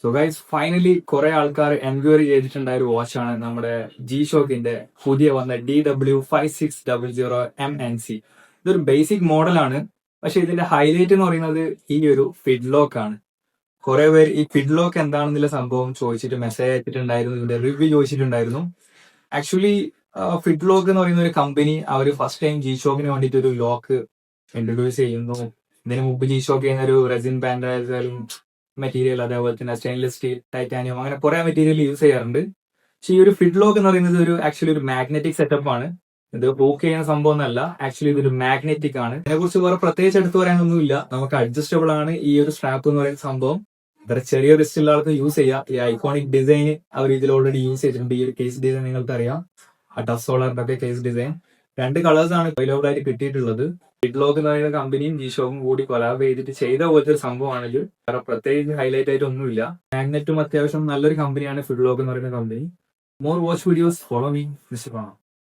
So guys finally കുറെ ആൾക്കാർ enquiry ചെയ്തിട്ടുണ്ടായ ഒരു വാച്ചാണ് നമ്മുടെ ജി ഷോക്കിന്റെ പുതിയ വന്ന DW5600MNC. ഇതൊരു ബേസിക് മോഡലാണ്, പക്ഷെ ഇതിന്റെ ഹൈലൈറ്റ് എന്ന് പറയുന്നത് ഈ ഒരു ഫിഡ്ലോക്ക് ആണ്. കുറെ പേര് ഈ ഫിഡ്ലോക്ക് എന്താണെന്നുള്ള സംഭവം ചോദിച്ചിട്ട് മെസ്സേജ് അയച്ചിട്ടുണ്ടായിരുന്നു, ഇതിന്റെ റിവ്യൂ ചോദിച്ചിട്ടുണ്ടായിരുന്നു. ആക്ച്വലി ഫിഡ്ലോക്ക് എന്ന് പറയുന്ന ഒരു കമ്പനി അവർ ഫസ്റ്റ് ടൈം ജി ഷോക്കിന് വേണ്ടിയിട്ട് ഒരു ലോക്ക് ഇൻട്രൊഡ്യൂസ് ചെയ്യുന്നു. ഇതിന് മുമ്പ് ജി ഷോക്ക് ചെയ്യുന്ന ഒരു റെസിൻ ബാൻഡ് ആയാലും മെറ്റീരിയൽ, അതേപോലെ തന്നെ സ്റ്റെയിൻലെസ് സ്റ്റീൽ, ടൈറ്റാനിയം, അങ്ങനെ കുറെ മെറ്റീരിയൽ യൂസ് ചെയ്യാറുണ്ട്. പക്ഷെ ഈ ഒരു ഫിഡ്ലോക്ക് എന്ന് പറയുന്നത് ആക്ച്വലി ഒരു മാഗ്നറ്റിക് സെറ്റപ്പ് ആണ്. ഇത് ബൂക്ക് ചെയ്യുന്ന സംഭവം എന്നല്ല, ആക്ച്വലി ഇതൊരു മാഗ്നറ്റിക് ആണ്. ഇതിനെക്കുറിച്ച് വേറെ പ്രത്യേകിച്ച് എടുത്തു പറയാനൊന്നുമില്ല. നമുക്ക് അഡ്ജസ്റ്റബിൾ ആണ് ഈ ഒരു സ്ട്രാപ്പ് എന്ന് പറയുന്ന സംഭവം. ഇത്ര ചെറിയ റിസ്റ്റ് ഉള്ള ആൾക്ക് യൂസ് ചെയ്യാം. ഈ ഐക്കോണിക് ഡിസൈൻ അവർ ഇതിൽ ഓൾറെഡി യൂസ് ചെയ്തിട്ടുണ്ട്. ഈ ഒരു കേസ് ഡിസൈൻ നിങ്ങൾക്ക് അറിയാം, ആ ടഫ് സോളറിന്റെ ഒക്കെ കേസ് ഡിസൈൻ. 2 കളേഴ്സ് ആണ് അവൈലബിൾ ആയിട്ട് കിട്ടിയിട്ടുള്ളത്. ഫിഡ്ലോക്ക് എന്ന് പറയുന്ന കമ്പനിയും ജി ഷോക്കും കൂടി കൊലാബ് ചെയ്തിട്ട് ചെയ്ത പോലത്തെ ഒരു സംഭവമാണെങ്കിൽ വേറെ പ്രത്യേകിച്ച് ഹൈലൈറ്റ് ആയിട്ട് ഒന്നുമില്ല. മാഗ്നറ്റും അത്യാവശ്യം നല്ലൊരു കമ്പനിയാണ് ഫിഡ്ലോക്ക് എന്ന് പറയുന്ന company. More watch videos follow me.